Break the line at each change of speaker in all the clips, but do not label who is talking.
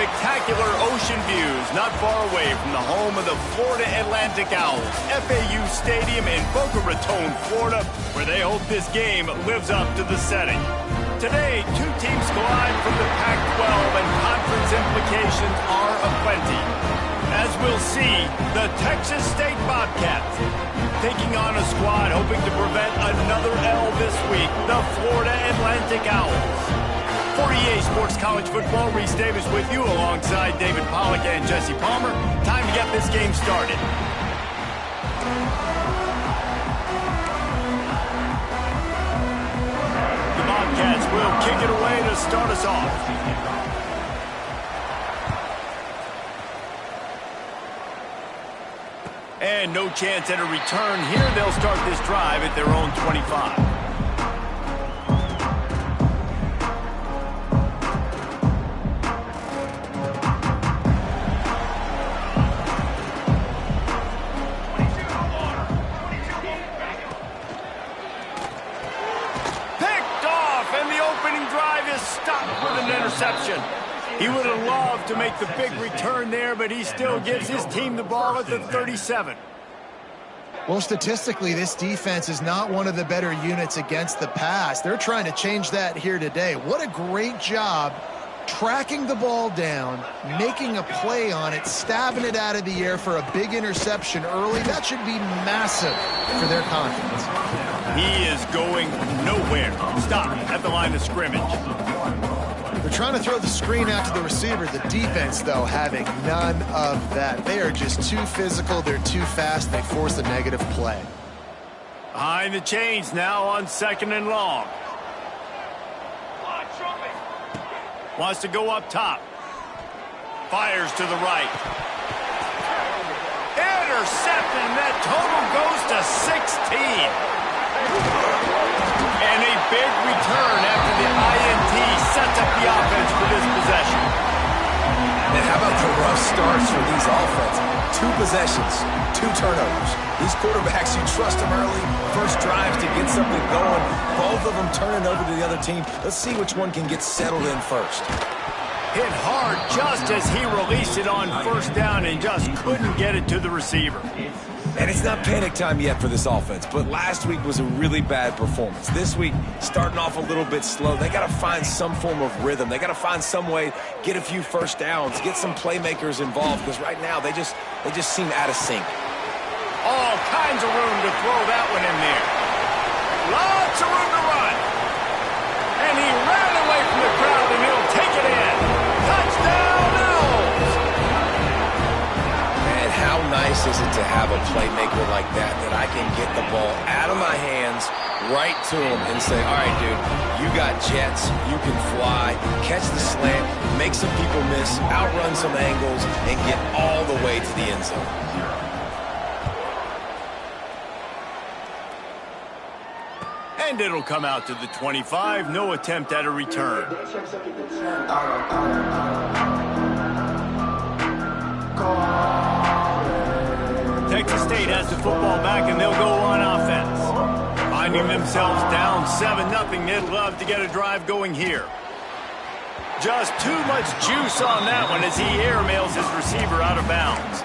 spectacular ocean views not far away from the home of the Florida Atlantic Owls, FAU Stadium in Boca Raton, Florida, where they hope this game lives up to the setting. Today, two teams collide from the Pac-12 and conference implications are aplenty. As we'll see, the Texas State Bobcats taking on a squad hoping to prevent another L this week, the Florida Atlantic Owls. For EA Sports College Football, Reese Davis with you alongside David Pollack and Jesse Palmer. Time to get this game started. The Bobcats will kick it away to start us off. And no chance at a return here. They'll start this drive at their own 25. Interception. He would have loved to make the big return there, but he still gives his team the ball at the 37.
Well, statistically, this defense is not one of the better units against the pass. They're trying to change that here today. What a great job tracking the ball down, making a play on it, stabbing it out of the air for a big interception early. That should be massive for their confidence.
He is going nowhere. Stop at the line of scrimmage.
They're trying to throw the screen out to the receiver. The defense, though, having none of that. They are just too physical. They're too fast. They force a negative play.
Behind the chains now on 2nd and long. Wants to go up top. Fires to the right. Intercepted, and that total goes to 16. And a big return after the INT sets up the offense for this possession.
And how about the rough starts for these offenses? 2 possessions, 2 turnovers. These quarterbacks, you trust them early, first drives to get something going. Both of them turning over to the other team. Let's see which one can get settled in first.
Hit hard just as he released it on 1st down and just couldn't get it to the receiver.
And it's not panic time yet for this offense, but last week was a really bad performance. This week, starting off a little bit slow. They got to find some form of rhythm. They got to find some way, get a few first downs, get some playmakers involved, because right now they just seem out of sync.
All kinds of room to throw that one in there. Lots of room to run. And he ran away from the crowd, and he'll take it in. Touchdown, Owls!
And how nice is it to have a playmaker like that I can get the ball out of my hands, right to him, and say, all right, dude, you got jets, you can fly, catch the slant, make some people miss, outrun some angles, and get all the way to the end zone.
And it'll come out to the 25. No attempt at a return. Texas State has the football back, and they'll go on offense. Finding themselves down 7-0. They'd love to get a drive going here. Just too much juice on that one as he airmails his receiver out of bounds.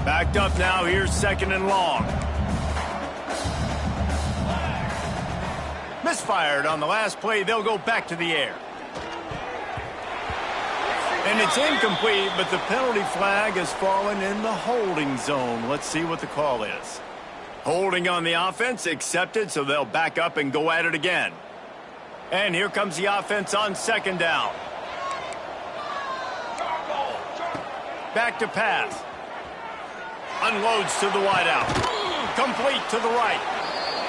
Backed up now, here's 2nd and long. Misfired on the last play, they'll go back to the air. And it's incomplete, but the penalty flag has fallen in the holding zone. Let's see what the call is. Holding on the offense, accepted, so they'll back up and go at it again. And here comes the offense on 2nd down. Back to pass. Unloads to the wideout. Complete to the right.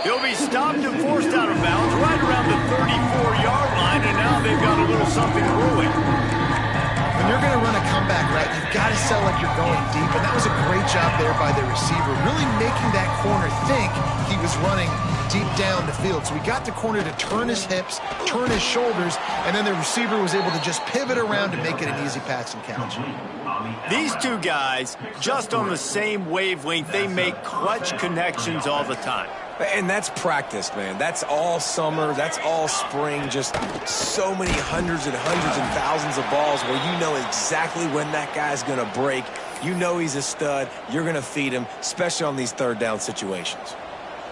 He'll be stopped and forced out of bounds right around the 34-yard line, and now they've got a little something brewing.
When you're going to run a comeback route, you've got to sell like you're going deep, and that was a great job there by the receiver, really making that corner think he was running deep down the field. So he got the corner to turn his hips, turn his shoulders, and then the receiver was able to just pivot around to make it an easy pass and catch.
These two guys, just on the same wavelength, they make clutch connections all the time.
And that's practiced, man. That's all summer. That's all spring. Just so many hundreds and thousands of balls where you know exactly when that guy's going to break. You know he's a stud. You're going to feed him, especially on these third down situations.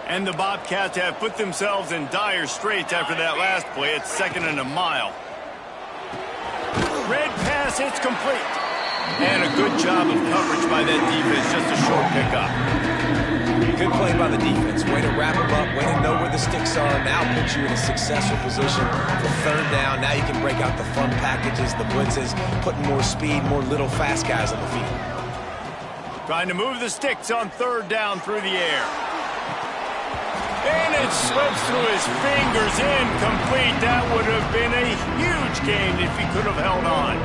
And the Bobcats have put themselves in dire straits after that last play. It's 2nd and a mile. Red pass, it's complete. And a good job of coverage by that defense. Just a short pickup.
Good play by the defense. Way to wrap them up. Way to know where the sticks are. Now puts you in a successful position for 3rd down. Now you can break out the fun packages, the blitzes, putting more speed, more little fast guys on the field.
Trying to move the sticks on 3rd down through the air. And it slips through his fingers, incomplete. That would have been a huge gain if he could have held on.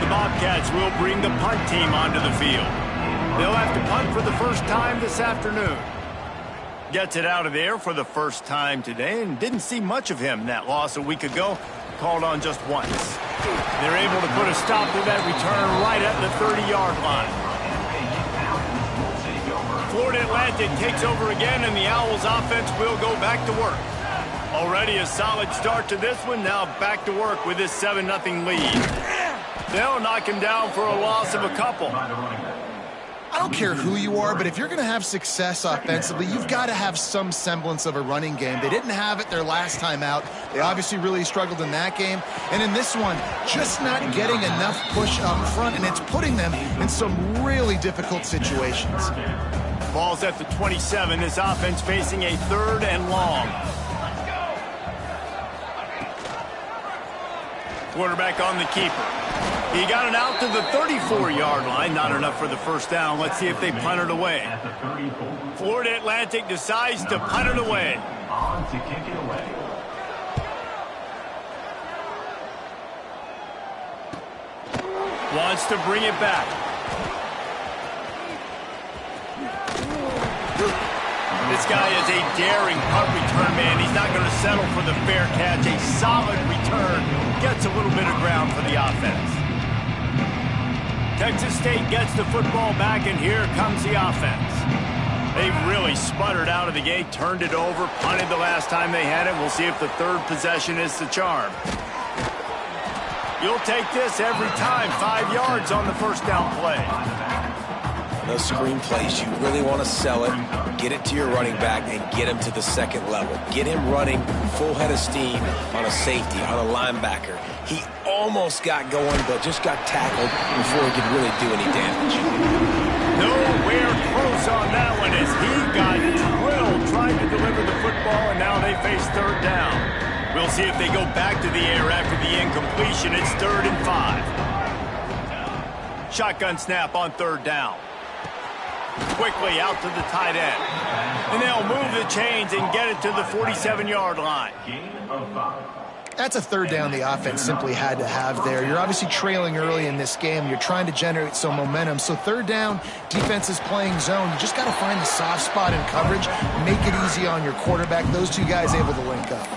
The Bobcats will bring the punt team onto the field. They'll have to punt for the first time this afternoon. Gets it out of there for the first time today, and didn't see much of him in that loss a week ago. Called on just once. They're able to put a stop to that return right at the 30-yard line. Florida Atlantic takes over again, and the Owls offense will go back to work. Already a solid start to this one. Now back to work with this 7-0 lead. They'll knock him down for a loss of a couple.
I don't care who you are, but if you're going to have success offensively, you've got to have some semblance of a running game. They didn't have it their last time out. They obviously really struggled in that game. And in this one, just not getting enough push up front, and it's putting them in some really difficult situations.
Ball's at the 27. This offense facing a 3rd and long. Quarterback on the keeper. He got it out to the 34-yard line. Not enough for the first down. Let's see if they punt it away. Florida Atlantic decides to punt it away. Wants to bring it back. This guy is a daring punt return man. He's not going to settle for the fair catch. A solid return. Gets a little bit of ground for the offense. Texas State gets the football back, and here comes the offense. They've really sputtered out of the gate, turned it over, punted the last time they had it. We'll see if the 3rd possession is the charm. You'll take this every time. 5 yards on the first down play.
Those screen plays, you really want to sell it, get it to your running back, and get him to the 2nd level. Get him running full head of steam on a safety, on a linebacker. He almost got going, but just got tackled before he could really do any damage.
Nowhere close on that one as he got drilled trying to deliver the football, and now they face 3rd down. We'll see if they go back to the air after the incompletion. It's 3rd and 5. Shotgun snap on 3rd down. Quickly out to the tight end. And they'll move the chains and get it to the 47-yard line.
That's a 3rd down the offense simply had to have there. You're obviously trailing early in this game. You're trying to generate some momentum. So 3rd down, defense is playing zone. You just got to find the soft spot in coverage, make it easy on your quarterback. Those two guys able to link up.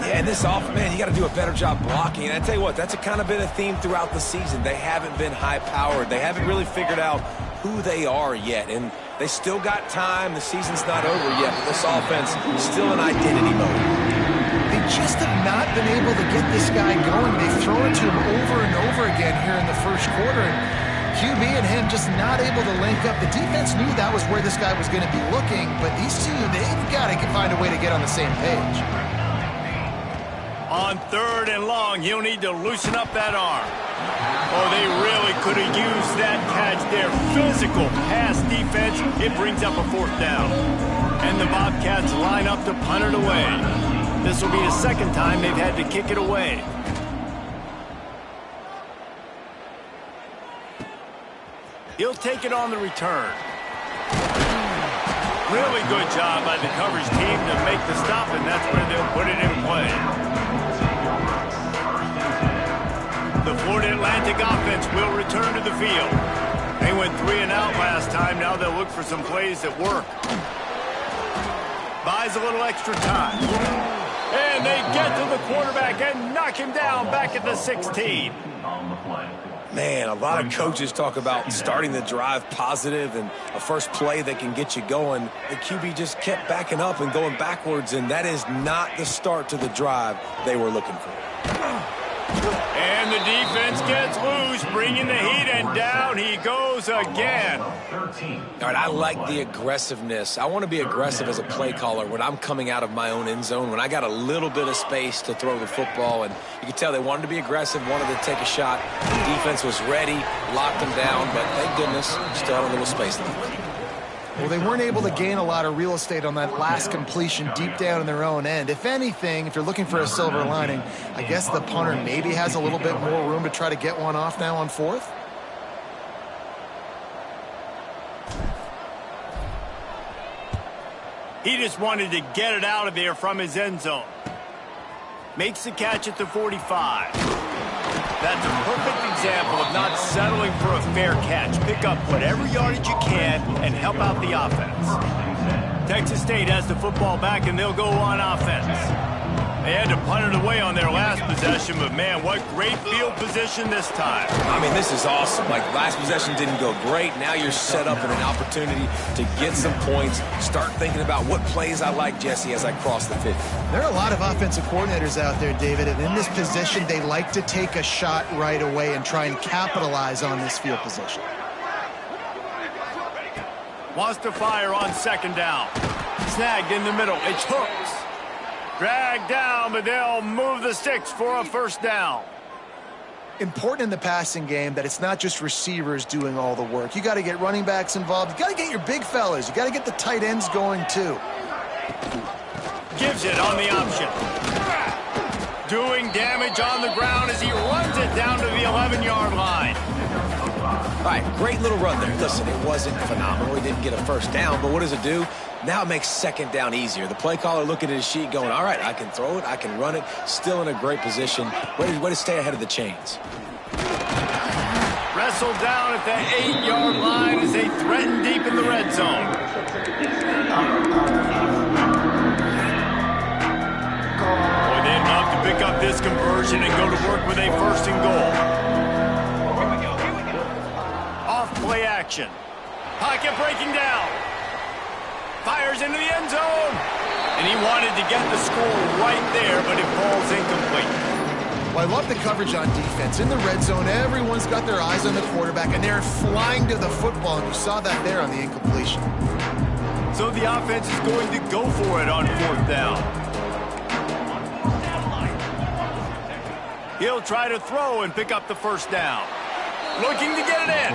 Yeah, and this offense, man, you got to do a better job blocking. And I tell you what, that's a kind of been a theme throughout the season. They haven't been high-powered. They haven't really figured out who they are yet. And they still got time. The season's not over yet, but this offense is still in identity mode.
They just have not been able to get this guy going. They've thrown it to him over and over again here in the first quarter. And QB and him just not able to link up. The defense knew that was where this guy was going to be looking, but these two, they've got to find a way to get on the same page.
On 3rd and long, he'll need to loosen up that arm. Oh, they really could have used that catch there. Physical pass defense. It brings up a 4th down. And the Bobcats line up to punt it away. This will be the 2nd time they've had to kick it away. He'll take it on the return. Really good job by the coverage team to make the stop, and that's where they'll put it in play. The Florida Atlantic offense will return to the field. They went 3 and out last time. Now they'll look for some plays that work. By buys a little extra time. And they get to the quarterback and knock him down back at the 16.
Man, a lot of coaches talk about starting the drive positive and a first play that can get you going. The QB just kept backing up and going backwards, and that is not the start to the drive they were looking for.
And the defense gets loose, bringing the heat, and down he goes again.
All right, I like the aggressiveness. I want to be aggressive as a play caller when I'm coming out of my own end zone, when I got a little bit of space to throw the football, and you could tell they wanted to be aggressive, wanted to take a shot. The defense was ready, locked them down, but thank goodness, still had a little space left.
Well, they weren't able to gain a lot of real estate on that last completion deep down in their own end. If anything, if you're looking for a silver lining, I guess the punter maybe has a little bit more room to try to get one off now on fourth.
He just wanted to get it out of there from his end zone. Makes the catch at the 45. That's a perfect example of not settling for a fair catch. Pick up whatever yardage you can and help out the offense. Texas State has the football back, and they'll go on offense. They had to punt it away on their last possession, but, man, what great field position this time.
I mean, this is awesome. Like, last possession didn't go great. Now you're set up in an opportunity to get some points. Start thinking about what plays I like, Jesse, as I cross the 50.
There are a lot of offensive coordinators out there, David, and in this position, they like to take a shot right away and try and capitalize on this field position.
Wants to fire on second down. Snagged in the middle. It's Hooks. Dragged down, but they'll move the sticks for a first down.
Important in the passing game that it's not just receivers doing all the work. You got to get running backs involved. You got to get your big fellas. You got to get the tight ends going too.
Gives it on the option. Doing damage on the ground as he runs it down to the 11-yard line.
All right, great little run there. Listen, it wasn't phenomenal. He didn't get a first down, but what does it do? Now it makes second down easier. The play caller looking at his sheet going, all right, I can throw it, I can run it, still in a great position. Way to stay ahead of the chains.
Wrestled down at the 8-yard line as they threaten deep in the red zone. Boy, they'd love to pick up this conversion and go to work with a first and goal. Play action. Pocket breaking down. Fires into the end zone. And he wanted to get the score right there, but it falls incomplete.
Well, I love the coverage on defense. In the red zone, everyone's got their eyes on the quarterback, and they're flying to the football, and you saw that there on the incompletion.
So the offense is going to go for it on fourth down. He'll try to throw and pick up the first down. Looking to get it in.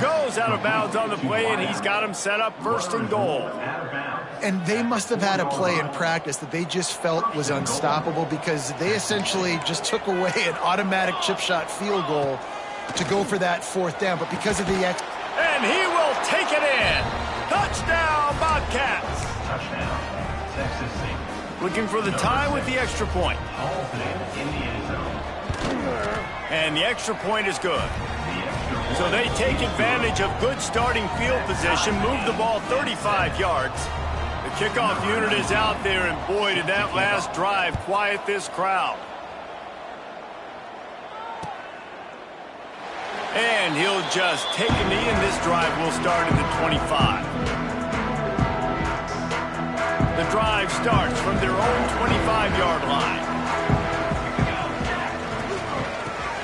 Goes out of bounds on the play, and he's got him set up first and goal.
And they must have had a play in practice that they just felt was unstoppable because they essentially just took away an automatic chip shot field goal to go for that fourth down. But because of the
and he will take it in. Touchdown, Bobcats. Looking for the tie with the extra point. And the extra point is good. So they take advantage of good starting field position, move the ball 35 yards. The kickoff unit is out there, and boy, did that last drive quiet this crowd. And he'll just take a knee, and this drive will start at the 25. The drive starts from their own 25-yard line.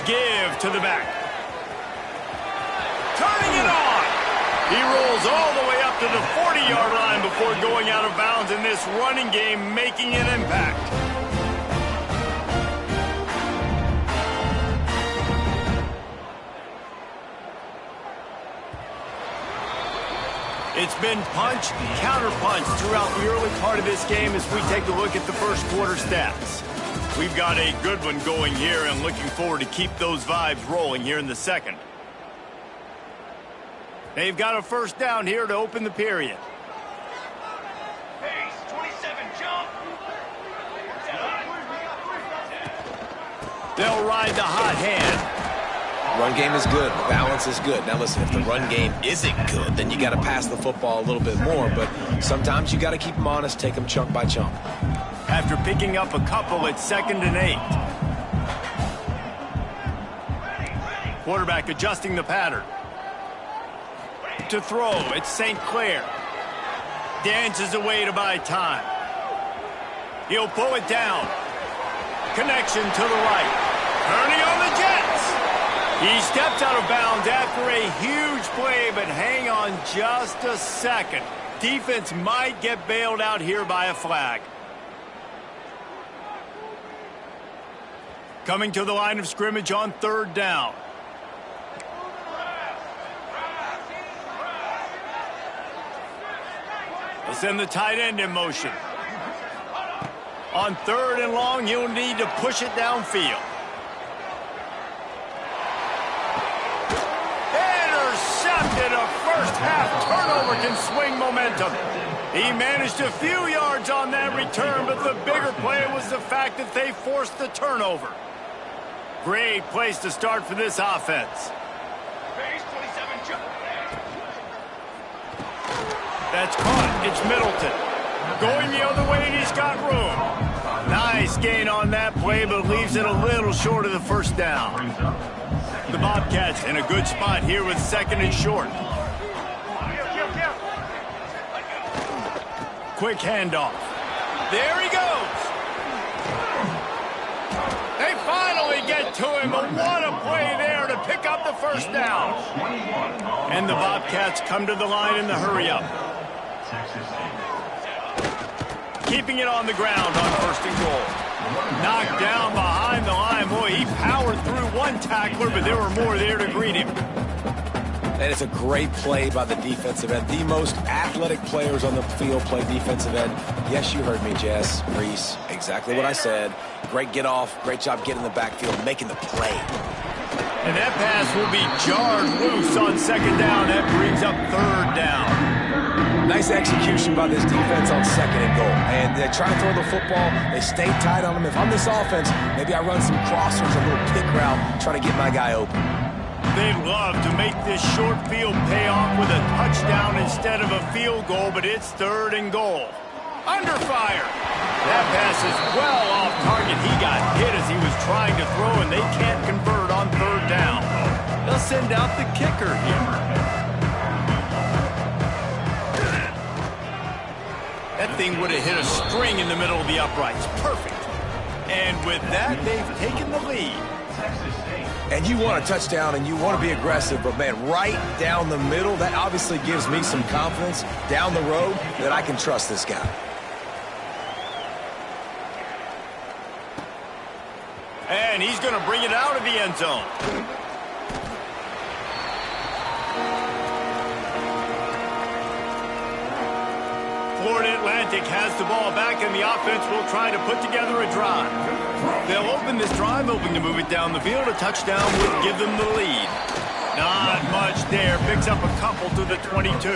Give to the back. Turning it on. He rolls all the way up to the 40-yard line before going out of bounds in this running game, making an impact. It's been punch, counter-punch throughout the early part of this game as we take a look at the first quarter stats. We've got a good one going here and looking forward to keep those vibes rolling here in the second. They've got a first down here to open the period.
Pace, 27, jump.
They'll ride the hot hand.
Run game is good. Balance is good. Now listen, if the run game isn't good, then you got to pass the football a little bit more. But sometimes you got to keep them honest, take them chunk by chunk.
After picking up a couple, it's 2nd and 8. Quarterback adjusting the pattern. To throw, it's St. Clair. Dances away to buy time. He'll pull it down. Connection to the right. Turning on the Jets. He steps out of bounds after a huge play, but hang on just a second. Defense might get bailed out here by a flag. Coming to the line of scrimmage on 3rd down. They'll send the tight end in motion. On 3rd and long, you'll need to push it downfield. Intercepted. A first-half turnover can swing momentum. He managed a few yards on that return, but the bigger play was the fact that they forced the turnover. Great place to start for this offense. That's caught. It's Middleton. Going the other way, and he's got room. Nice gain on that play, but leaves it a little short of the first down. The Bobcats in a good spot here with 2nd and short. Quick handoff. There he goes. They finally get to him, but what a play there to pick up the first down. And the Bobcats come to the line in the hurry-up. Keeping it on the ground on 1st and goal. Knocked down behind the line. Boy, he powered through one tackler, but there were more there to greet him.
And it's a great play by the defensive end. The most athletic players on the field play defensive end. Yes, you heard me, Jess, Reese. Exactly what I said. Great get off. Great job getting in the backfield, making the play.
And that pass will be jarred loose on 2nd down. That brings up 3rd down.
Nice execution by this defense on 2nd and goal. And they try to throw the football. They stay tight on them. If I'm this offense, maybe I run some crossers, a little pick route, try to get my guy open.
They'd love to make this short field pay off with a touchdown instead of a field goal, but it's 3rd and goal. Under fire. That pass is well off target. He got hit as he was trying to throw, and they can't convert on 3rd down. They'll send out the kicker here. That thing would have hit a string in the middle of the uprights. Perfect. And with that, they've taken the lead.
And you want a touchdown and you want to be aggressive, but man, right down the middle, that obviously gives me some confidence down the road that I can trust this guy.
And he's going to bring it out of the end zone. Florida Atlantic has the ball back, and the offense will try to put together a drive. They'll open this drive, hoping to move it down the field. A touchdown would give them the lead. Not much there. Picks up a couple to the 22.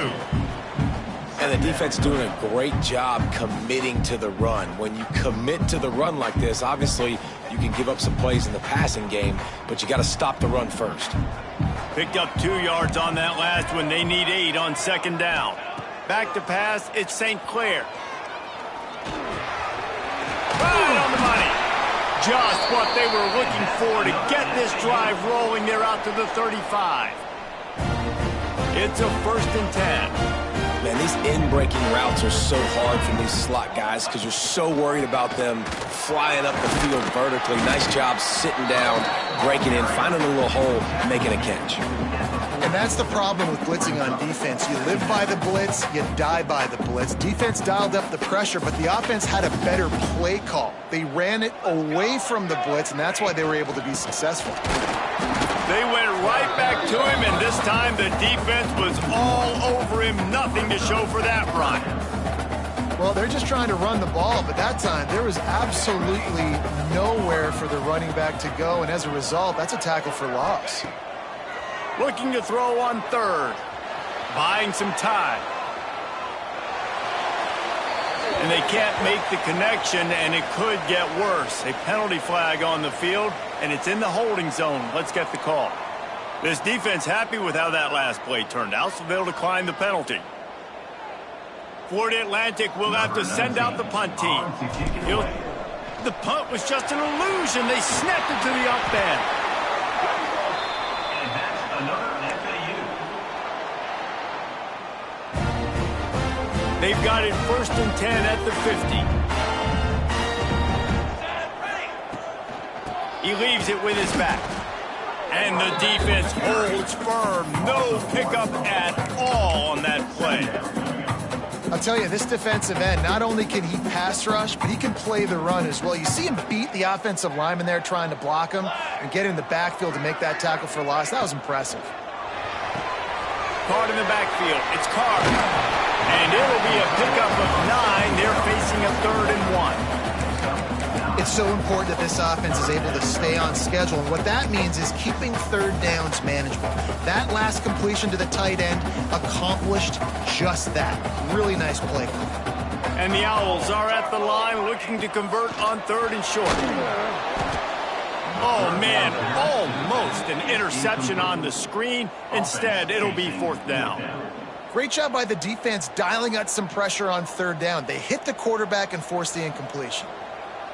And the defense doing a great job committing to the run. When you commit to the run like this, obviously you can give up some plays in the passing game, but you got to stop the run first.
Picked up 2 yards on that last one. They need 8 on 2nd down. Back to pass, it's St. Clair. Right on the money. Just what they were looking for to get this drive rolling. They're out to the 35. It's a 1st and 10.
Man, these in-breaking routes are so hard from these slot guys because you're so worried about them flying up the field vertically. Nice job sitting down, breaking in, finding a little hole, making a catch.
And that's the problem with blitzing on defense. You live by the blitz, you die by the blitz. Defense dialed up the pressure, but the offense had a better play call. They ran it away from the blitz, and that's why they were able to be successful.
They went right back to him, and this time the defense was all over him. Nothing to show for that run.
Well, they're just trying to run the ball, but that time there was absolutely nowhere for the running back to go, and as a result, that's a tackle for loss.
Looking to throw on 3rd. Buying some time. And they can't make the connection, and it could get worse. A penalty flag on the field, and it's in the holding zone. Let's get the call. This defense happy with how that last play turned out, so they'll decline the penalty. Florida Atlantic will have to send out the punt team. The punt was just an illusion. They snapped it to the up end.
And that's another FAU.
They've got it 1st and 10 at the 50. He leaves it with his back. And the defense holds firm. No pickup at all on that play.
I'll tell you, this defensive end, not only can he pass rush, but he can play the run as well. You see him beat the offensive lineman there trying to block him and get in the backfield to make that tackle for loss. That was impressive.
Card in the backfield. It's Card. And it'll be a pickup of 9. They're facing a 3rd and 1.
It's so important that this offense is able to stay on schedule. And what that means is keeping 3rd downs manageable. That last completion to the tight end accomplished just that. Really nice play.
And the Owls are at the line looking to convert on 3rd and short. Oh, man, almost an interception on the screen. Instead, it'll be 4th down.
Great job by the defense dialing out some pressure on 3rd down. They hit the quarterback and forced the incompletion.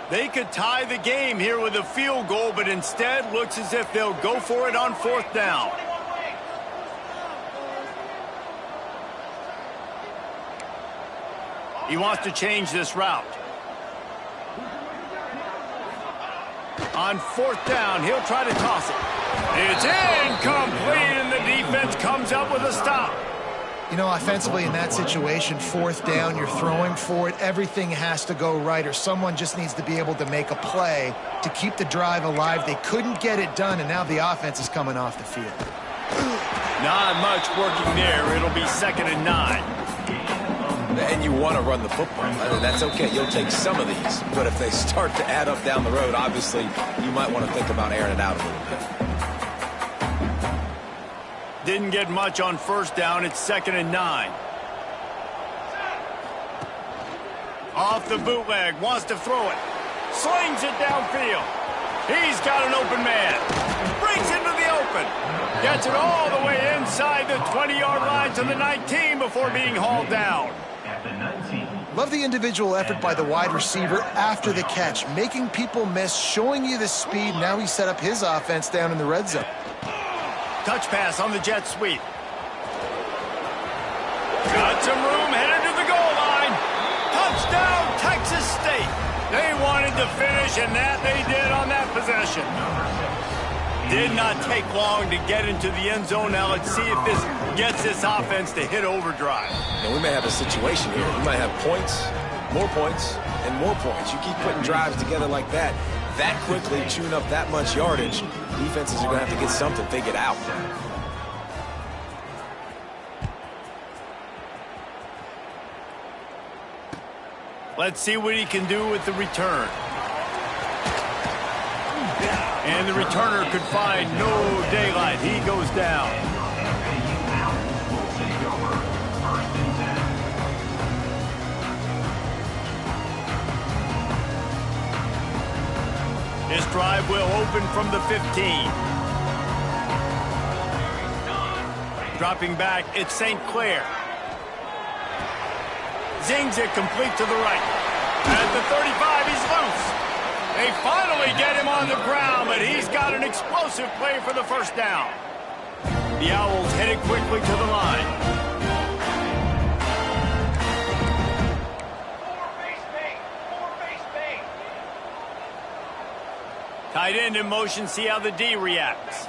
They could tie the game here with a field goal, but instead looks as if they'll go for it on 4th down. He wants to change this route. On 4th down, he'll try to toss it. It's incomplete, and the defense comes up with a stop.
You know, offensively in that situation, 4th down, you're throwing for it. Everything has to go right, or someone just needs to be able to make a play to keep the drive alive. They couldn't get it done, and now the offense is coming off the field.
Not much working there. It'll be 2nd and 9.
And you want to run the football. I mean, that's okay. You'll take some of these. But if they start to add up down the road, obviously, you might want to think about airing it out a little bit.
Didn't get much on 1st down. It's 2nd and 9. Off the bootleg. Wants to throw it. Slings it downfield. He's got an open man. Breaks into the open. Gets it all the way inside the 20-yard line to the 19 before being hauled down.
Love the individual effort by the wide receiver after the catch, making people miss, showing you the speed. Now he set up his offense down in the red zone.
Touch pass on the jet sweep. Got some room, headed to the goal line. Touchdown, Texas State. They wanted to finish, and that they did on that possession. Did not take long to get into the end zone. Now let's see if this gets this offense to hit overdrive.
And we may have a situation here. We might have points, and more points. You keep putting drives together like that quickly, chewing up that much yardage, defenses are going to have to get something figured out.
Let's see what he can do with the return. And the returner could find no daylight. He goes down. This drive will open from the 15. Dropping back, it's St. Clair. Zings it complete to the right. At the 35, he's loose. They finally get him on the ground, but he's got an explosive play for the 1st down. The Owls headed quickly to the line. Tight end in motion, see how the D reacts.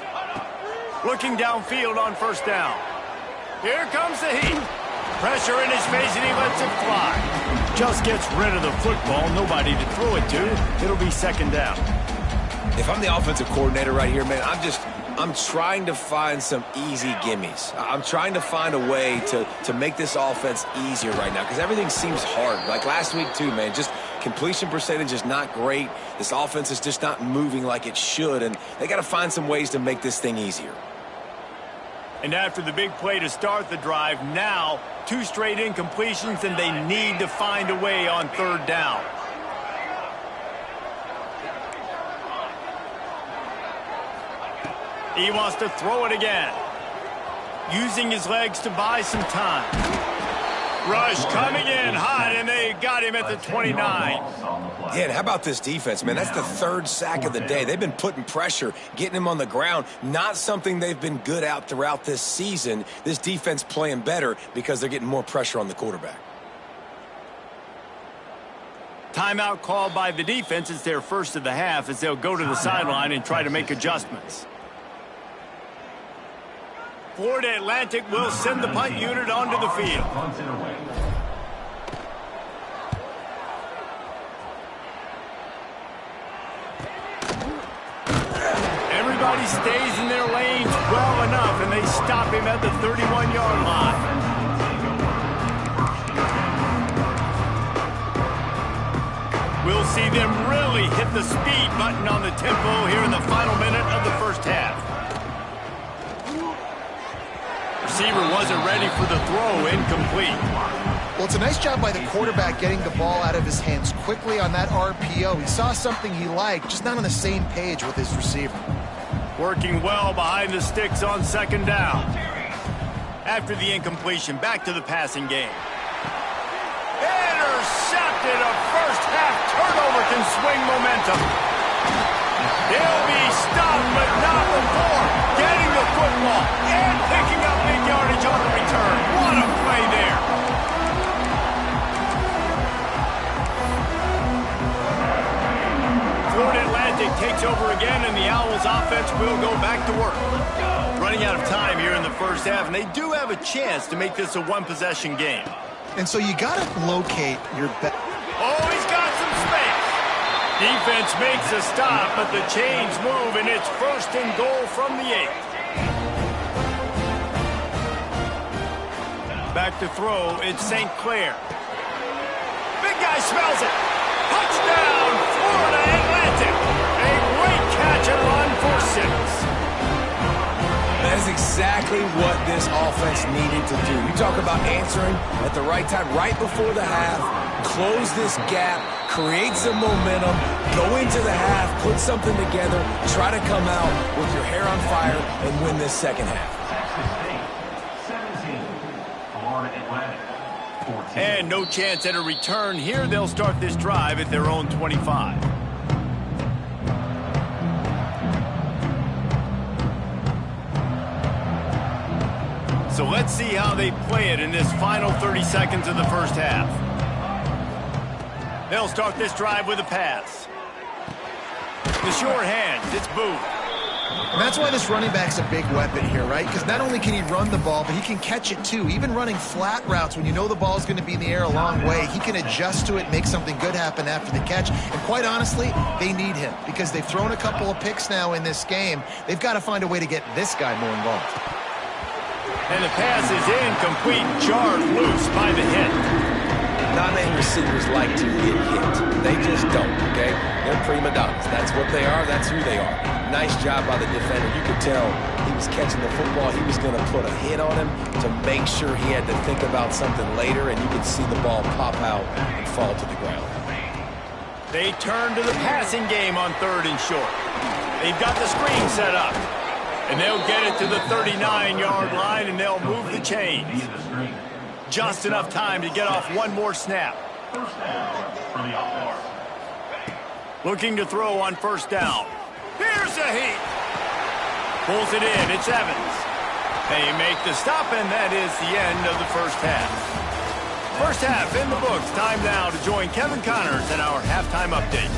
Looking downfield on 1st down. Here comes the heat. Pressure in his face, and he lets it fly. Just gets rid of the football. Nobody to throw it to. It'll be 2nd down.
If I'm the offensive coordinator right here, man, I'm trying to find some easy gimmies. I'm trying to find a way to make this offense easier right now because everything seems hard. Like last week, too, man, just completion percentage is not great. This offense is just not moving like it should, and they got to find some ways to make this thing easier.
And after the big play to start the drive, now 2 straight incompletions, and they need to find a way on 3rd down. He wants to throw it again. Using his legs to buy some time. Rush coming in hot, and they got him at the 29.
Yeah, and how about this defense, man? That's the third sack of the day. They've been putting pressure, getting him on the ground. Not something they've been good at throughout this season. This defense playing better because they're getting more pressure on the quarterback.
Timeout called by the defense. It's their first of the half as they'll go to the sideline and try to make adjustments. Florida Atlantic will send the punt unit onto the field. Everybody stays in their lanes well enough, and they stop him at the 31-yard line. We'll see them really hit the speed button on the tempo here in the final minute of the first half. Receiver wasn't ready for the throw, incomplete.
Well, it's a nice job by the quarterback getting the ball out of his hands quickly on that RPO. He saw something he liked, just not on the same page with his receiver.
Working well behind the sticks on second down. After the incompletion, back to the passing game. Intercepted. A first-half turnover can swing momentum. He'll be stopped, but not before getting the football and picking up big yardage on the return. What a play there. Florida Atlantic takes over again, and the Owls offense will go back to work. Running out of time here in the first half, and they do have a chance to make this a one-possession game.
And so you got to locate your best.
Oh, he's got some space. Defense makes a stop, but the chains move, and it's first and goal from the 8. Back to throw, it's St. Clair. Big guy smells it. Touchdown, Florida Atlantic. A great catch and run for 6.
That is exactly what this offense needed to do. You talk about answering at the right time, right before the half, close this gap, create some momentum, go into the half, put something together, try to come out with your hair on fire and win this second half.
And no chance at a return here. They'll start this drive at their own 25. So let's see how they play it in this final 30 seconds of the first half. They'll start this drive with a pass. The short hands, it's Booth.
And that's why this running back's a big weapon here, right? Because not only can he run the ball, but he can catch it too. Even running flat routes when you know the ball's going to be in the air a long way, he can adjust to it, make something good happen after the catch. And quite honestly, they need him because they've thrown a couple of picks now in this game. They've got to find a way to get this guy more involved.
And the pass is incomplete, jarred loose by the hit.
Not many receivers like to get hit. They just don't, okay? They're prima donnas. That's what they are. That's who they are. Nice job by the defender. You could tell he was catching the football. He was going to put a hit on him to make sure he had to think about something later, and you could see the ball pop out and fall to the ground.
They turn to the passing game on 3rd and short. They've got the screen set up. And they'll get it to the 39-yard line, and they'll move the chains. Just enough time to get off one more snap. Looking to throw on first down. Here's a heat. Pulls it in. It's Evans. They make the stop, and that is the end of the first half. First half in the books. Time now to join Kevin Connors in our halftime update.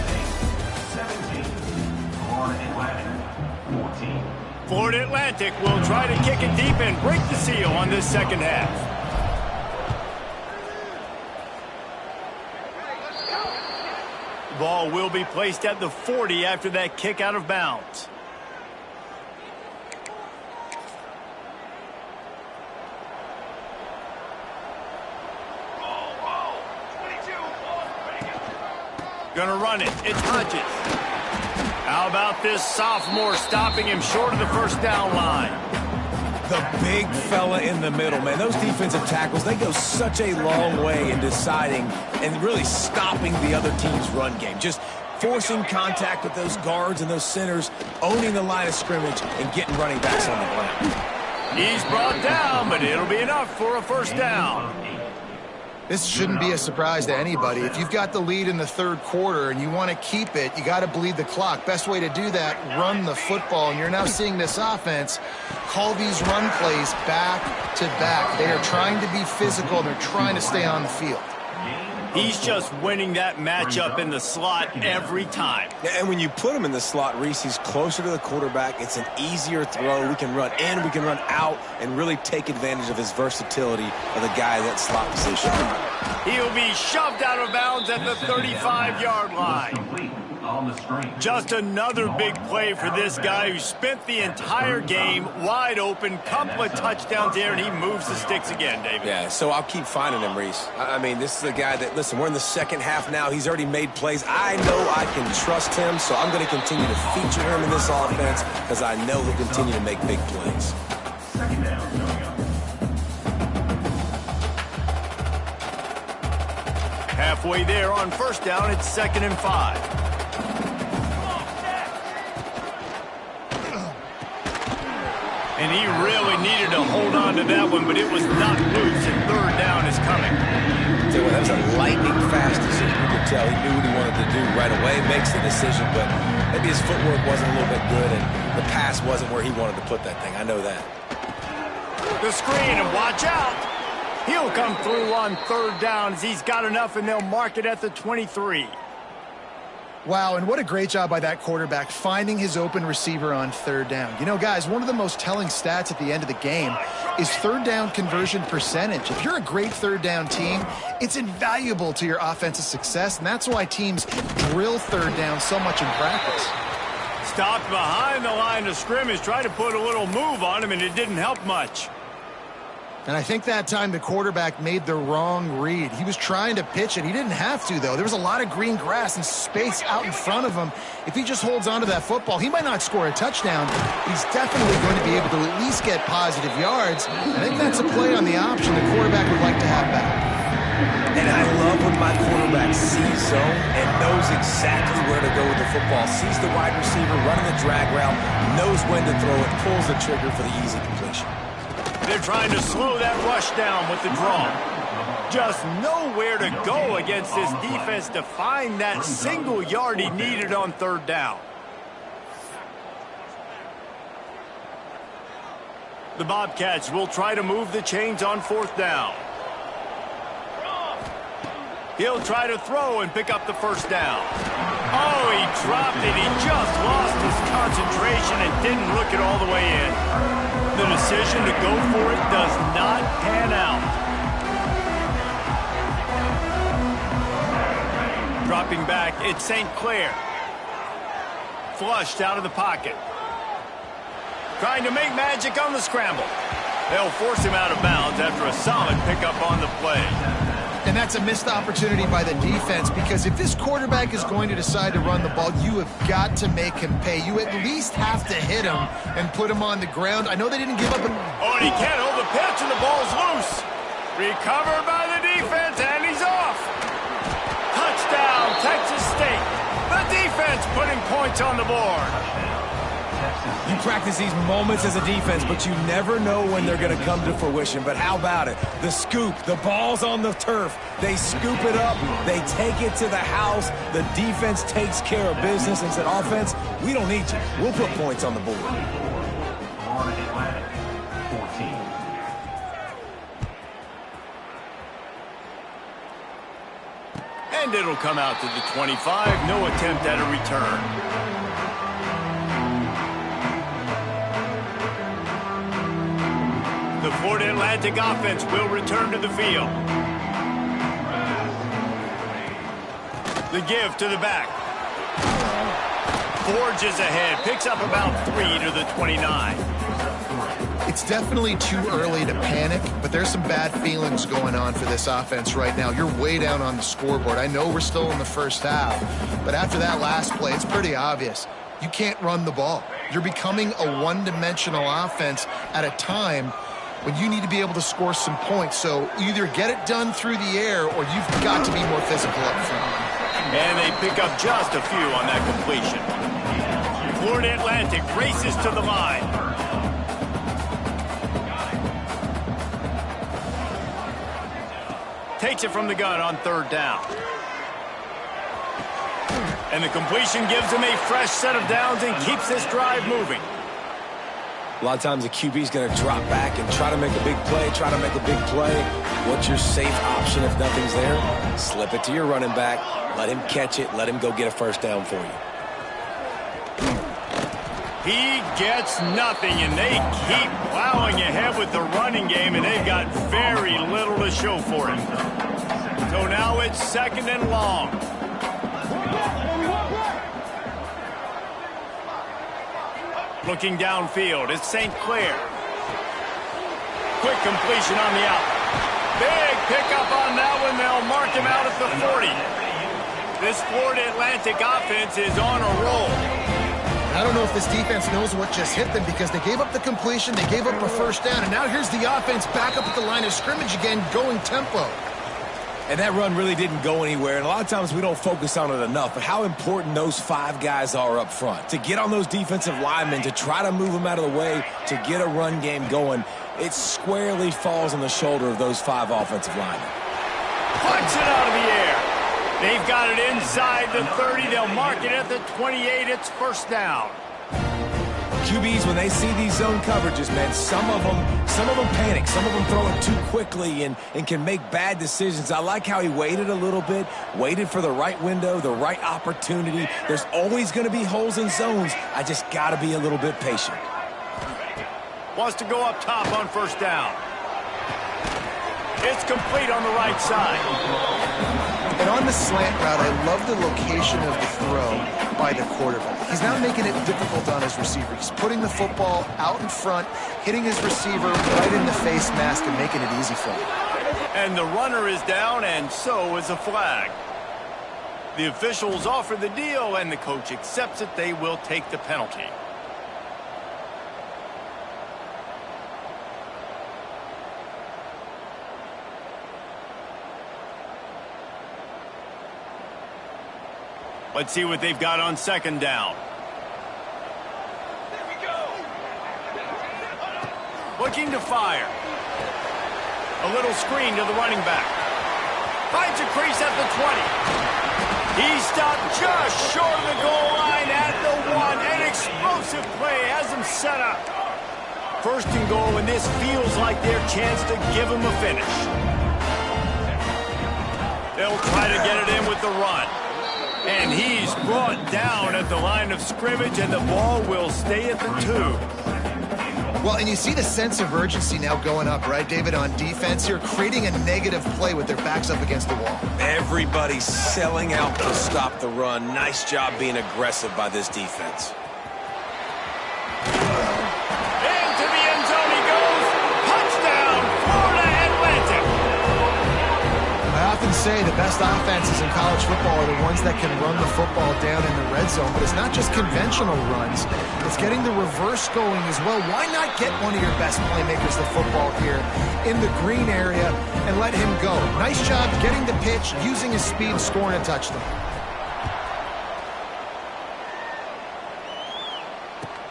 14.
Florida Atlantic will try to kick it deep and break the seal on this second half. The ball will be placed at the 40 after that kick out of bounds. Gonna run it. It's Hodges. How about this sophomore stopping him short of the first down line?
The big fella in the middle, man. Those defensive tackles, they go such a long way in deciding and really stopping the other team's run game. Just forcing contact with those guards and those centers, owning the line of scrimmage, and getting running backs on the ground.
He's brought down, but it'll be enough for a first down.
This shouldn't be a surprise to anybody. If you've got the lead in the third quarter and you want to keep it, you got to bleed the clock. Best way to do that, run the football. And you're now seeing this offense call these run plays back to back. They are trying to be physical. They're trying to stay on the field.
He's just winning that matchup in the slot every time.
And when you put him in the slot, Reese, he's closer to the quarterback. It's an easier throw. We can run in, we can run out, and really take advantage of his versatility of the guy in that slot position.
He'll be shoved out of bounds at the 35-yard line. Just another big play for this guy who spent the entire game wide open, couple of touchdowns there, and he moves the sticks again, David.
Yeah, so I'll keep finding him, Reese. I mean, this is a guy that, listen, we're in the second half now. He's already made plays. I know I can trust him, so I'm going to continue to feature him in this offense because I know he'll continue to make big plays.
Halfway there on first down, it's 2nd and 5. And he really needed to hold on to that one, but it was not loose, and third down is coming.
So that was a lightning-fast decision. You could tell he knew what he wanted to do right away, makes the decision, but maybe his footwork wasn't a little bit good, and the pass wasn't where he wanted to put that thing. I know that.
The screen, and watch out. He'll come through on third down as he's got enough, and they'll mark it at the 23.
Wow, and what a great job by that quarterback finding his open receiver on third down. You know, guys, one of the most telling stats at the end of the game is third down conversion percentage. If you're a great third down team, it's invaluable to your offensive success, and that's why teams drill third down so much in practice.
Stopped behind the line of scrimmage, tried to put a little move on him, and it didn't help much.
And I think that time the quarterback made the wrong read. He was trying to pitch it. He didn't have to, though. There was a lot of green grass and space out in front of him. If he just holds on to that football, he might not score a touchdown, but he's definitely going to be able to at least get positive yards. I think that's a play on the option the quarterback would like to have back.
And I love when my quarterback sees zone and knows exactly where to go with the football. Sees the wide receiver running the drag route, knows when to throw it, pulls the trigger for the easy completion.
They're trying to slow that rush down with the draw. Just nowhere to go against this defense to find that single yard he needed on third down. The Bobcats will try to move the chains on fourth down. He'll try to throw and pick up the first down. Oh, he dropped it. He just lost his concentration and didn't look it all the way in. The decision to go for it does not pan out. Dropping back, it's St. Clair. Flushed out of the pocket. Trying to make magic on the scramble. They'll force him out of bounds after a solid pickup on the play.
And that's a missed opportunity by the defense, because if this quarterback is going to decide to run the ball, you have got to make him pay. You at least have to hit him and put him on the ground. I know they didn't give up.
Oh, and he can't hold the pitch, and the ball's loose. Recovered by the defense, and he's off. Touchdown, Texas State. The defense putting points on the board.
You practice these moments as a defense, but you never know when they're going to come to fruition. But how about it? The scoop, the ball's on the turf. They scoop it up. They take it to the house. The defense takes care of business and said, offense, we don't need you. We'll put points on the board.
And it'll come out to the 25. No attempt at a return. The Florida Atlantic offense will return to the field. The give to the back. Forges ahead, picks up about 3 to the 29.
It's definitely too early to panic, but there's some bad feelings going on for this offense right now. You're way down on the scoreboard. I know we're still in the first half, but after that last play, it's pretty obvious. You can't run the ball. You're becoming a one-dimensional offense at a time when you need to be able to score some points. So either get it done through the air or you've got to be more physical up front.
And they pick up just a few on that completion. Florida Atlantic races to the line. Takes it from the gun on third down. And the completion gives them a fresh set of downs and keeps this drive moving.
A lot of times the QB's going to drop back and try to make a big play, What's your safe option if nothing's there? Slip it to your running back, let him catch it, let him go get a first down for you.
He gets nothing, and they keep plowing ahead with the running game, and they've got very little to show for it. So now it's second and long. Looking downfield, it's St. Clair. Quick completion on the out. Big pickup on that one. They'll mark him out at the 40. This Florida Atlantic offense is on a roll.
I don't know if this defense knows what just hit them because they gave up the completion, they gave up a first down, and now here's the offense back up at the line of scrimmage again, going tempo.
And that run really didn't go anywhere, and a lot of times we don't focus on it enough, but how important those 5 guys are up front. To get on those defensive linemen, to try to move them out of the way, to get a run game going, it squarely falls on the shoulder of those 5 offensive linemen.
Punts it out of the air. They've got it inside the 30. They'll mark it at the 28. It's first down.
QBs, when they see these zone coverages, man, some of them panic. Some of them throw it too quickly and can make bad decisions. I like how he waited a little bit, waited for the right window, the right opportunity. There's always going to be holes in zones. I just got to be a little bit patient.
Wants to go up top on first down. It's complete on the right side.
And on the slant route, I love the location of the throw by the quarterback. He's not making it difficult on his receiver. He's putting the football out in front, hitting his receiver right in the face mask and making it easy for him.
And the runner is down, and so is a flag. The officials offer the deal, and the coach accepts it. They will take the penalty. Let's see what they've got on second down. There we go. Looking to fire. A little screen to the running back. Finds a crease at the 20. He stopped just short of the goal line at the 1. An explosive play has him set up. First and goal, and this feels like their chance to give him a finish. They'll try to get it in with the run. And he's brought down at the line of scrimmage, and the ball will stay at the 2.
Well, and you see the sense of urgency now going up, right, David, on defense here, creating a negative play with their backs up against the wall.
Everybody's selling out to stop the run. Nice job being aggressive by this defense.
Into the end zone he goes. Touchdown, Florida Atlantic.
I often say the best offenses in college football are the ones that can run the football down in the red zone, but it's not just conventional runs. It's getting the reverse going as well. Why not get one of your best playmakers the football here in the green area and let him go? Nice job getting the pitch, using his speed, scoring a touchdown.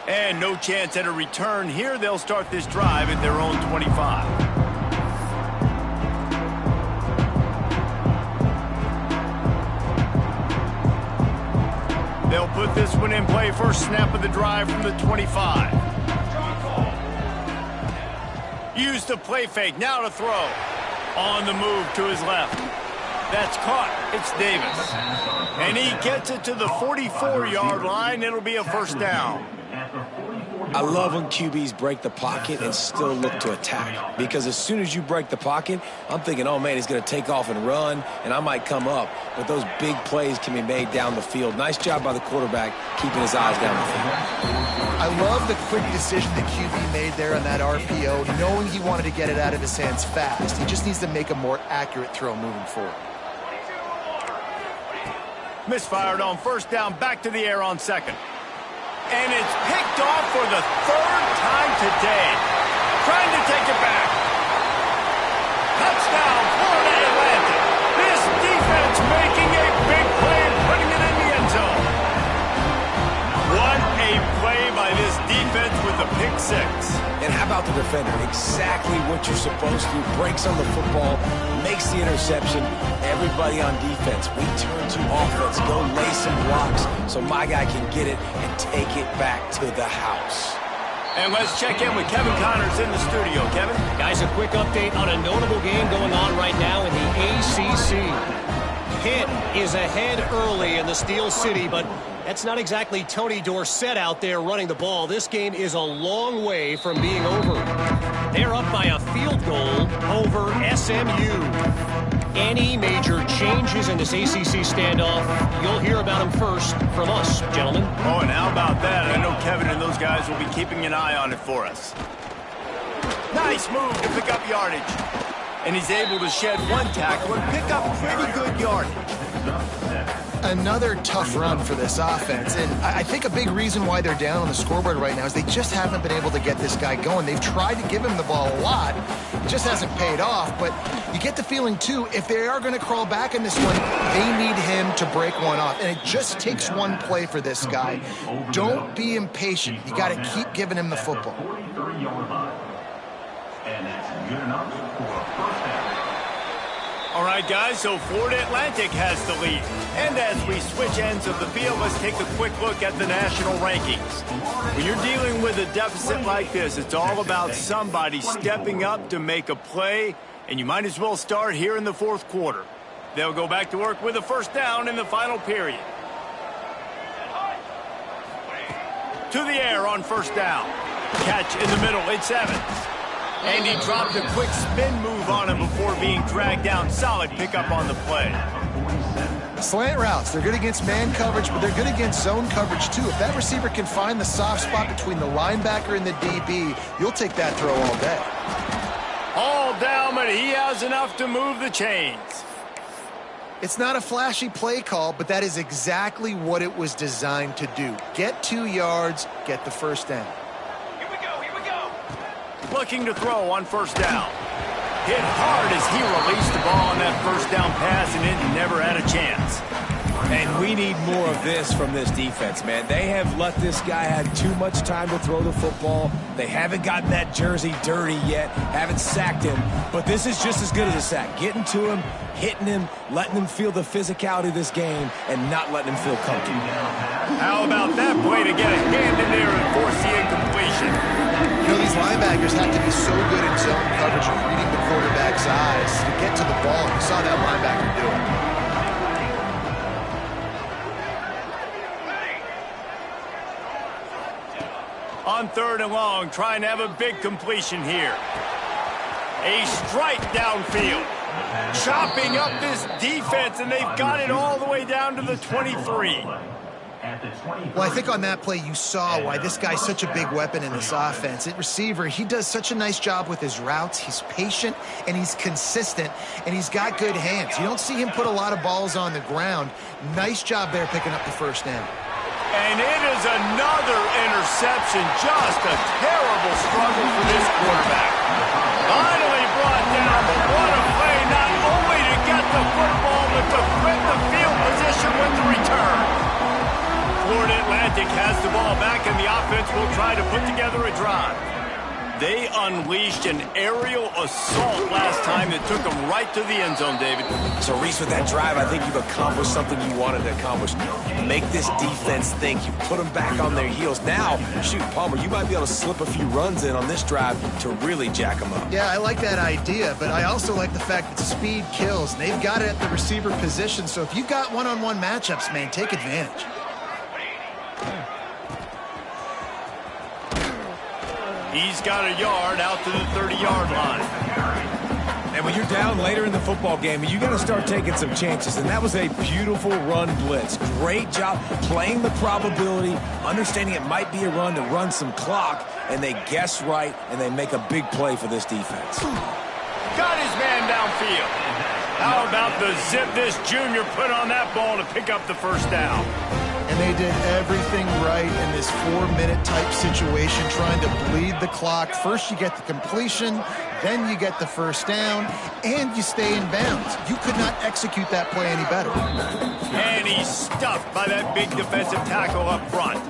And no chance at a return here. They'll start this drive at their own 25. They'll put this one in play. First snap of the drive from the 25. Use the play fake. Now to throw. On the move to his left. That's caught. It's Davis. And he gets it to the 44-yard line. It'll be a first down.
I love when QBs break the pocket and still look to attack. Because as soon as you break the pocket, I'm thinking, oh, man, he's going to take off and run, and I might come up. But those big plays can be made down the field. Nice job by the quarterback keeping his eyes down the field.
I love the quick decision the QB made there on that RPO, knowing he wanted to get it out of his hands fast. He just needs to make a more accurate throw moving forward.
Misfired on first down, back to the air on second. And it's picked off for the third time today. Trying to take it back. Touchdown, Florida Atlantic. This defense making a big play the pick six.
And how about the defender? Exactly what you're supposed to do. Breaks on the football, makes the interception. Everybody on defense, we turn to offense. Go lay some blocks so my guy can get it and take it back to the house.
And let's check in with Kevin Connors in the studio. Kevin?
Guys, a quick update on a notable game going on right now in the ACC. Pitt is ahead early in the Steel City, but that's not exactly Tony Dorsett out there running the ball. This game is a long way from being over. They're up by a field goal over SMU. Any major changes in this ACC standoff, you'll hear about them first from us, gentlemen.
Oh, and how about that? I know Kevin and those guys will be keeping an eye on it for us. Nice move to pick up yardage. And he's able to shed one tackle and pick up pretty good yardage.
Another tough run for this offense, and I think a big reason why they're down on the scoreboard right now is they just haven't been able to get this guy going. They've tried to give him the ball a lot. It just hasn't paid off, but you get the feeling, too, if they are going to crawl back in this one, they need him to break one off, and it just takes one play for this guy. Don't be impatient. You got to keep giving him the football.
And that's good enough for a first down.
All right, guys, so Florida Atlantic has the lead. And as we switch ends of the field, let's take a quick look at the national rankings. When you're dealing with a deficit like this, it's all about somebody stepping up to make a play, and you might as well start here in the fourth quarter. They'll go back to work with a first down in the final period. To the air on first down. Catch in the middle, it's Evans. And he dropped a quick spin move on him before being dragged down. Solid pickup on the play.
Slant routes, they're good against man coverage, but they're good against zone coverage too. If that receiver can find the soft spot between the linebacker and the DB, you'll take that throw all day.
All down, but he has enough to move the chains.
It's not a flashy play call, but that is exactly what it was designed to do. Get 2 yards, get the first down.
Looking to throw on first down. Hit hard as he released the ball on that first down pass, and it never had a chance.
And we need more of this from this defense, man. They have let this guy have too much time to throw the football. They haven't gotten that jersey dirty yet, haven't sacked him. But this is just as good as a sack. Getting to him, hitting him, letting him feel the physicality of this game, and not letting him feel comfortable.
How about that play to get a hand in there and force the incompletion?
You know, these linebackers have to be so good in zone coverage and reading the quarterback's eyes to get to the ball. You saw that linebacker do it.
On third and long, trying to have a big completion here. A strike downfield. Chopping up this defense, and they've got it all the way down to the 23.
Well, I think on that play you saw why this guy's such a big weapon in this offense. At receiver, he does such a nice job with his routes. He's patient, and he's consistent, and he's got good hands. You don't see him put a lot of balls on the ground. Nice job there picking up the first down.
And it is another interception. Just a terrible struggle for this quarterback. Finally brought down, but what a play, not only to get the football, but to flip the field position with the return. Florida Atlantic has the ball back, and the offense will try to put together a drive. They unleashed an aerial assault last time that took them right to the end zone, David.
So, Reese, with that drive, I think you've accomplished something you wanted to accomplish. Make this defense think. You put them back on their heels. Now, shoot, Palmer, you might be able to slip a few runs in on this drive to really jack them up.
Yeah, I like that idea, but I also like the fact that speed kills. And they've got it at the receiver position, so if you've got one-on-one matchups, man, take advantage.
He's got a yard out to the 30-yard line.
And when you're down later in the football game, you got to start taking some chances. And that was a beautiful run blitz. Great job playing the probability, understanding it might be a run to run some clock, and they guess right, and they make a big play for this defense.
Got his man downfield. How about the zip this junior put on that ball to pick up the first down?
And they did everything right in this 4-minute type situation, trying to bleed the clock. First you get the completion, then you get the first down, and you stay in bounds. You could not execute that play any better.
And he's stuffed by that big defensive tackle up front.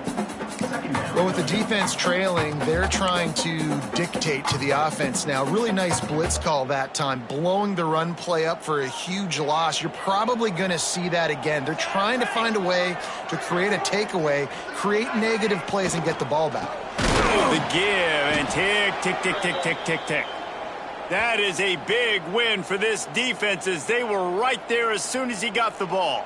Well, with the defense trailing, they're trying to dictate to the offense now. Really nice blitz call that time, blowing the run play up for a huge loss. You're probably going to see that again. They're trying to find a way to create a takeaway, create negative plays, and get the ball back.
The give and tick, tick, tick, tick, tick, tick, tick. That is a big win for this defense as they were right there as soon as he got the ball.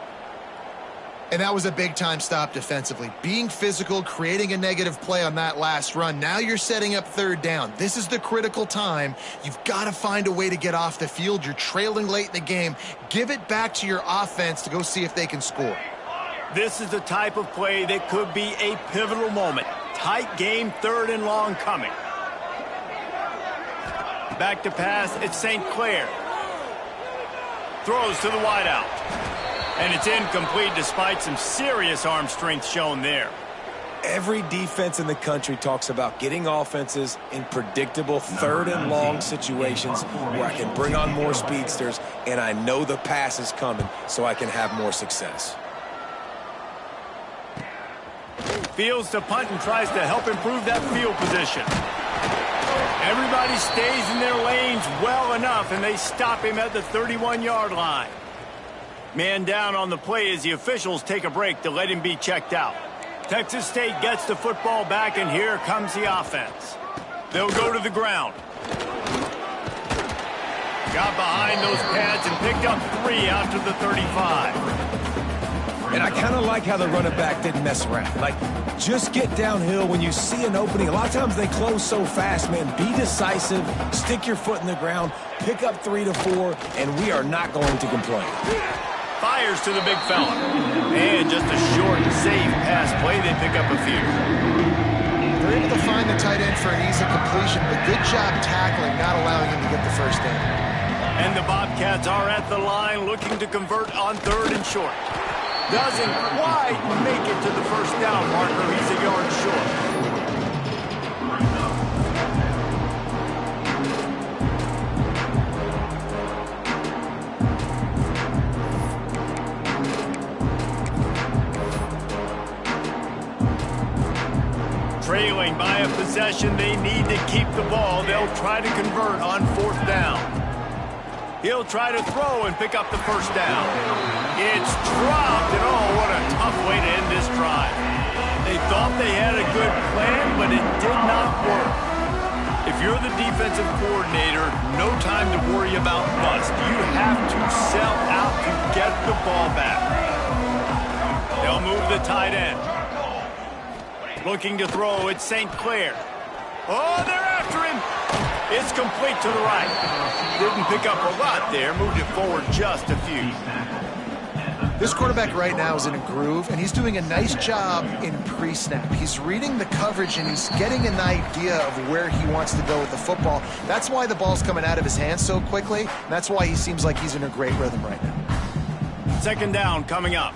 And that was a big-time stop defensively. Being physical, creating a negative play on that last run. Now you're setting up third down. This is the critical time. You've got to find a way to get off the field. You're trailing late in the game. Give it back to your offense to go see if they can score.
This is the type of play that could be a pivotal moment. Tight game, third and long coming. Back to pass, it's St. Clair. Throws to the wideout. And it's incomplete despite some serious arm strength shown there.
Every defense in the country talks about getting offenses in predictable third and long situations where I can bring on more speedsters and I know the pass is coming so I can have more success.
Fields to punt and tries to help improve that field position. Everybody stays in their lanes well enough, and they stop him at the 31-yard line. Man down on the play as the officials take a break to let him be checked out. Texas State gets the football back, and here comes the offense. They'll go to the ground. Got behind those pads and picked up 3 out to the 35.
And I kind of like how the running back didn't mess around. Like, just get downhill when you see an opening. A lot of times they close so fast, man. Be decisive, stick your foot in the ground, pick up 3 to 4, and we are not going to complain.
Fires to the big fella. And just a short, safe pass play. They pick up a few.
They're able to find the tight end for an easy completion, but good job tackling, not allowing him to get the first down.
And the Bobcats are at the line looking to convert on third and short. Doesn't quite make it to the first down marker. He's a yard short. Trailing by a possession, they need to keep the ball. They'll try to convert on fourth down. He'll try to throw and pick up the first down. It's dropped, and oh, what a tough way to end this drive. They thought they had a good plan, but it did not work. If you're the defensive coordinator, no time to worry about bust. You have to sell out to get the ball back. They'll move the tight end. Looking to throw, it's St. Clair. Oh, they're after him. It's complete to the right. Didn't pick up a lot there, moved it forward just a few.
This quarterback right now is in a groove, and he's doing a nice job in pre-snap. He's reading the coverage, and he's getting an idea of where he wants to go with the football. That's why the ball's coming out of his hands so quickly, and that's why he seems like he's in a great rhythm right now.
Second down coming up.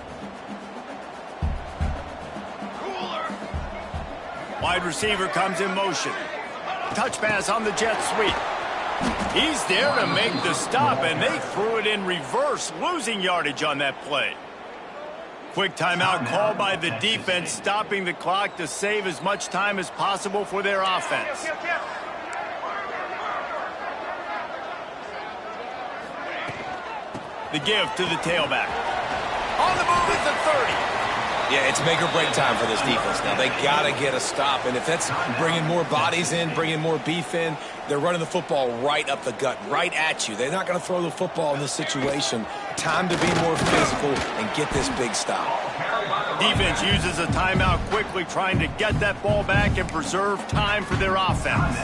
Wide receiver comes in motion. Touch pass on the jet sweep. He's there to make the stop, and they threw it in reverse, losing yardage on that play. Quick timeout called by the defense, stopping the clock to save as much time as possible for their offense. The give to the tailback. On the move at the 30.
Yeah, it's make or break time for this defense now. They got to get a stop, and if that's bringing more bodies in, bringing more beef in, they're running the football right up the gut, right at you. They're not going to throw the football in this situation. Time to be more physical and get this big stop.
Defense uses a timeout quickly, trying to get that ball back and preserve time for their offense.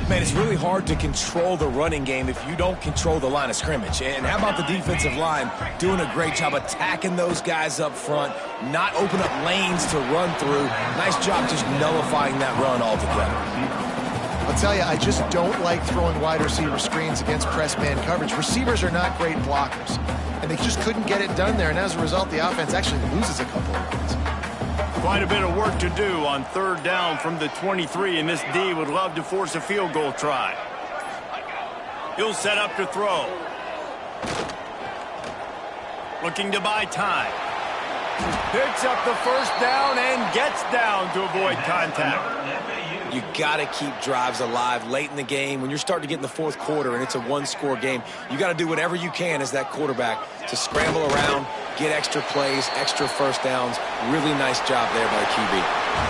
Man, it's really hard to control the running game if you don't control the line of scrimmage. And how about the defensive line doing a great job attacking those guys up front, not open up lanes to run through. Nice job just nullifying that run altogether.
I'll tell you, I just don't like throwing wide receiver screens against press man coverage. Receivers are not great blockers, and they just couldn't get it done there. And as a result, the offense actually loses a couple of runs.
Quite a bit of work to do on third down from the 23, and this D would love to force a field goal try. He'll set up to throw. Looking to buy time. Picks up the first down and gets down to avoid contact.
You got to keep drives alive late in the game. When you're starting to get in the fourth quarter and it's a one-score game, you got to do whatever you can as that quarterback to scramble around, get extra plays, extra first downs. Really nice job there by the QB.